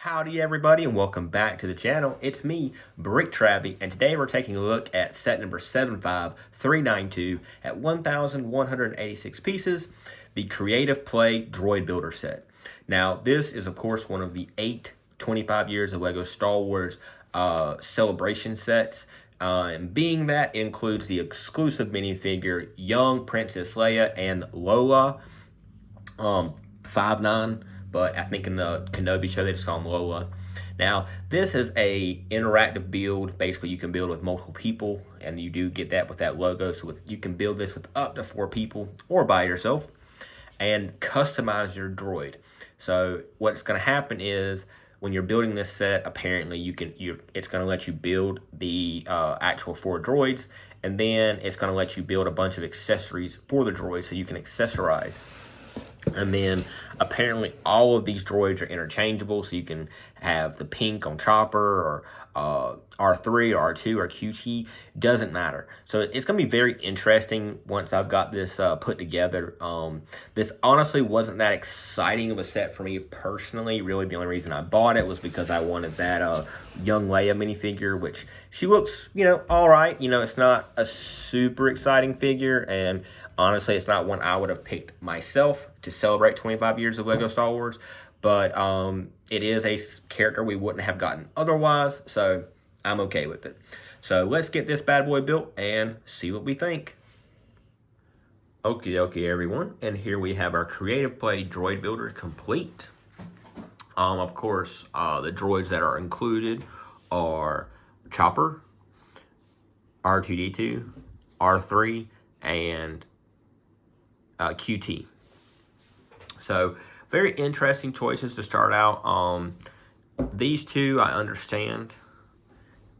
Howdy everybody and welcome back to the channel. It's me, Brick Travie, and today we're taking a look at set number 75392 at 1,186 pieces, the Creative Play Droid Builder set. Now this is of course one of the 8 25 years of LEGO Star Wars celebration sets. And being that it includes the exclusive minifigure Young Princess Leia and Lola, 5'9", but I think in the Kenobi show they just call them Lola. Now, this is a interactive build. Basically, you can build with multiple people, and you do get that with that logo. So you can build this with up to 4 people or by yourself, and customize your droid. So what's going to happen is when you're building this set, apparently it's going to let you build the actual 4 droids, and then it's going to let you build a bunch of accessories for the droids so you can accessorize. And then apparently all of these droids are interchangeable, so you can have the pink on Chopper or R3 or R2 or QT, doesn't matter. So it's going to be very interesting once I've got this put together. This honestly wasn't that exciting of a set for me personally. Really the only reason I bought it was because I wanted that young Leia minifigure, which she looks, all right. It's not a super exciting figure, and honestly, it's not one I would have picked myself to celebrate 25 years of LEGO Star Wars, but it is a character we wouldn't have gotten otherwise, so I'm okay with it. So let's get this bad boy built and see what we think. Okie dokie, everyone, and here we have our Creative Play Droid Builder complete. Of course, the droids that are included are Chopper, R2-D2, R3, and QT. So very interesting choices to start out. These two I understand.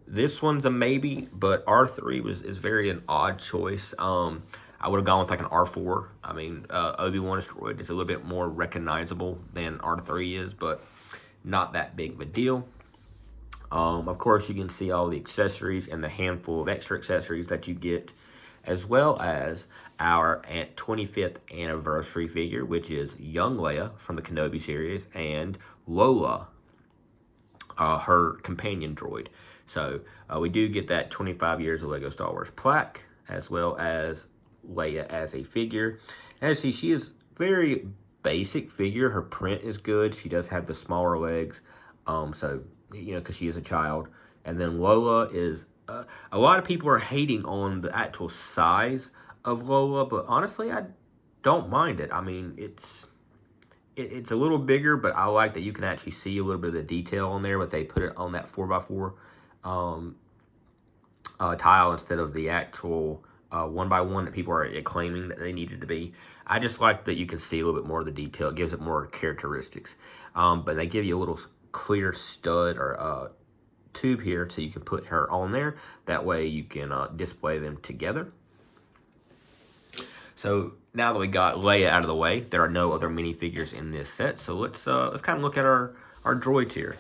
This one's a maybe, but R3 is very an odd choice. I would have gone with like an R4. I mean, Obi-Wan's droid is a little bit more recognizable than R3 is, but not that big of a deal. Of course, you can see all the accessories and the handful of extra accessories that you get, as well as our 25th anniversary figure, which is Young Leia from the Kenobi series, and Lola, her companion droid. So we do get that 25 years of LEGO Star Wars plaque, as well as Leia as a figure. As you see, she is very basic figure. Her print is good. She does have the smaller legs, so, because she is a child. And then Lola is... a lot of people are hating on the actual size of Lola, but honestly, I don't mind it. I mean, it's a little bigger, but I like that you can actually see a little bit of the detail on there, but they put it on that 4x4 tile instead of the actual 1x1 that people are claiming that they needed to be. I just like that you can see a little bit more of the detail. It gives it more characteristics. But they give you a little clear stud or tube here so you can put her on there. That way you can display them together. So now that we got Leia out of the way, there are no other minifigures in this set. So let's kind of look at our droids here.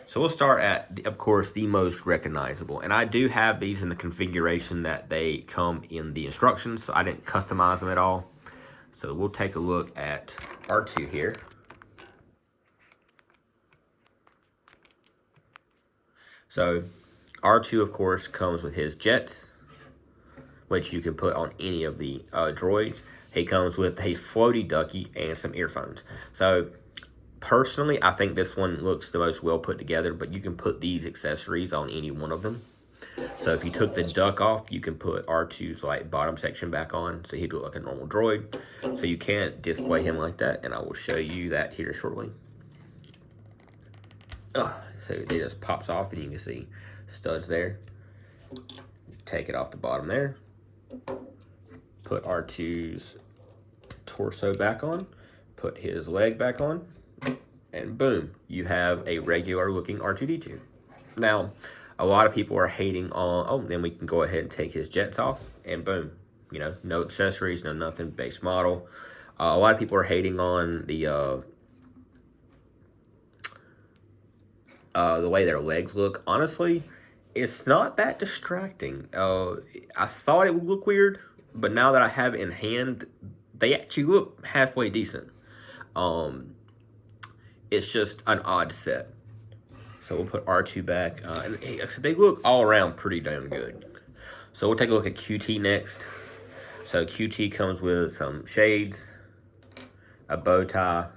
So we'll start at, of course, the most recognizable. And I do have these in the configuration that they come in the instructions, so I didn't customize them at all. So we'll take a look at R2 here. So R2, of course, comes with his jets, which you can put on any of the droids. He comes with a floaty ducky and some earphones. So personally, I think this one looks the most well put together, but you can put these accessories on any one of them. So if you took the duck off, you can put R2's like bottom section back on, so he'd look like a normal droid. So you can't display him like that, and I will show you that here shortly. So it just pops off, and you can see studs there. Take it off the bottom there. Put R2's torso back on. Put his leg back on. And boom, you have a regular looking R2-D2. Now, a lot of people are hating on, then we can go ahead and take his jets off, and boom, no accessories, no nothing, base model. A lot of people are hating on the way their legs look. Honestly, it's not that distracting. I thought it would look weird, but now that I have it in hand, they actually look halfway decent. it's just an odd set. So we'll put R2 back. And like I said, they look all around pretty damn good. So we'll take a look at QT next. So QT comes with some shades, a bow tie,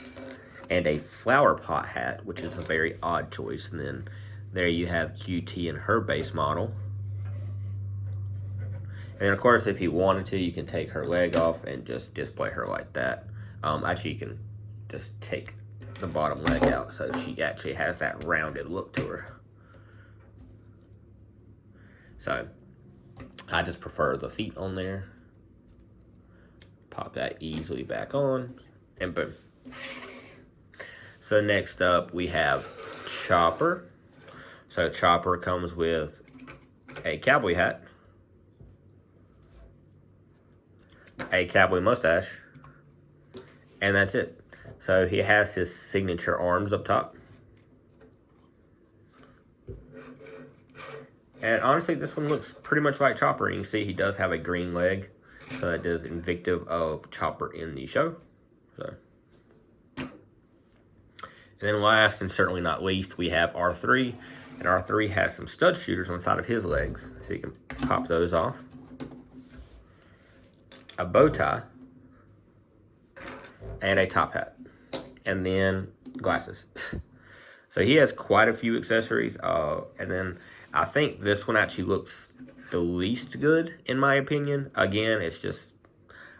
and a flower pot hat, which is a very odd choice. And then there you have QT in her base model. And then, of course, if you wanted to, you can take her leg off and just display her like that. Actually, you can just take the bottom leg out, so she actually has that rounded look to her. So I just prefer the feet on there. Pop that easily back on, and boom. So next up we have Chopper. So Chopper comes with a cowboy hat, a cowboy mustache, and that's it. So he has his signature arms up top. And honestly, this one looks pretty much like Chopper. You can see he does have a green leg, so that is indicative of Chopper in the show. So, and then last and certainly not least, we have R3. And R3 has some stud shooters on the side of his legs, so you can pop those off. A bow tie, and a top hat, and then glasses. So he has quite a few accessories, and then I think this one actually looks the least good in my opinion. Again, it's just,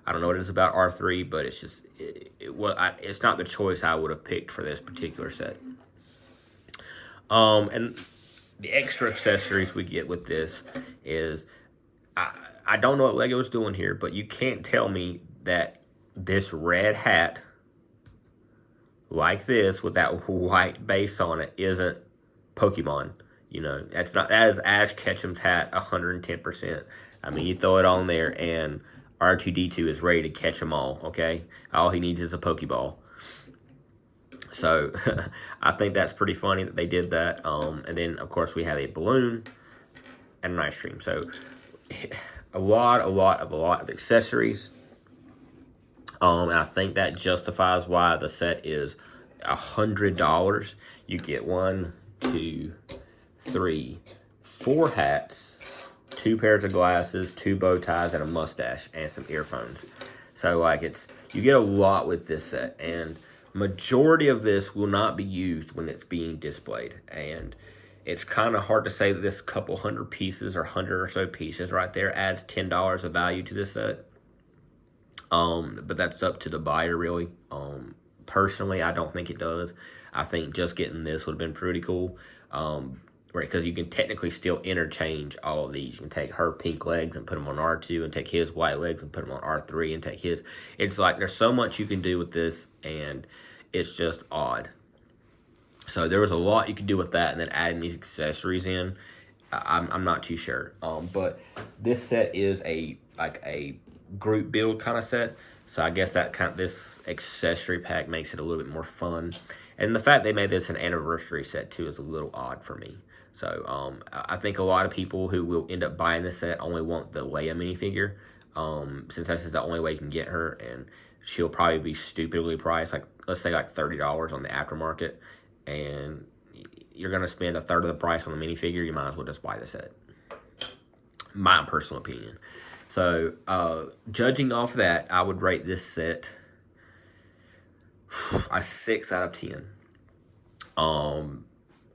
I don't know what it is about R3, but it's just, it's not the choice I would have picked for this particular set. And the extra accessories we get with this is, I don't know what Lego's doing here, but you can't tell me that this red hat, like this, with that white base on it, isn't Pokemon. You know, that is Ash Ketchum's hat 110%. I mean, you throw it on there and R2-D2 is ready to catch them all, okay? All he needs is a Pokeball. So, I think that's pretty funny that they did that. And then, of course, we have a balloon and an ice cream. So, a lot of accessories. And I think that justifies why the set is $100. You get 1, 2, 3, 4 hats, 2 pairs of glasses, 2 bow ties, and a mustache, and some earphones. So, like, you get a lot with this set, and majority of this will not be used when it's being displayed. And it's kind of hard to say that this couple hundred pieces or 100 or so pieces right there adds $10 of value to this set. But that's up to the buyer, really. Personally, I don't think it does. I think just getting this would have been pretty cool. Because you can technically still interchange all of these. You can take her pink legs and put them on R2, and take his white legs and put them on R3, and take his. It's like there's so much you can do with this, and it's just odd. So there was a lot you could do with that, and then adding these accessories in, I'm not too sure. But this set is a group build kind of set, so I guess this accessory pack makes it a little bit more fun. And the fact they made this an anniversary set too is a little odd for me. So I think a lot of people who will end up buying this set only want the Leia minifigure, since this is the only way you can get her, and she'll probably be stupidly priced, like let's say like $30 on the aftermarket, and you're gonna spend a third of the price on the minifigure. You might as well just buy the set. My personal opinion. So judging off that, I would rate this set a 6 out of 10.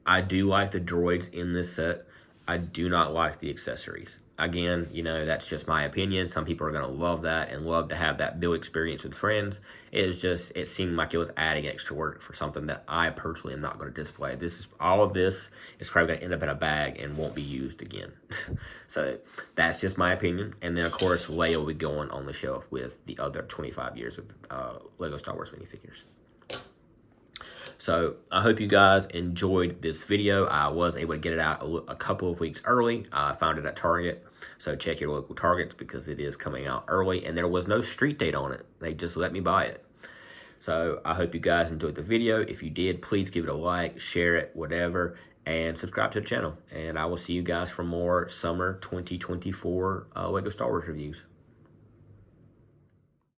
I do like the droids in this set. I do not like the accessories. Again, you know, that's just my opinion. Some people are going to love that and love to have that build experience with friends. It seemed like it was adding extra work for something that I personally am not going to display. All of this is probably going to end up in a bag and won't be used again. So that's just my opinion. And then, of course, Leia will be going on the shelf with the other 25 years of Lego Star Wars minifigures. So I hope you guys enjoyed this video. I was able to get it out a couple of weeks early. I found it at Target. So check your local Targets because it is coming out early. And there was no street date on it. They just let me buy it. So I hope you guys enjoyed the video. If you did, please give it a like, share it, whatever. And subscribe to the channel. And I will see you guys for more summer 2024 Lego Star Wars reviews.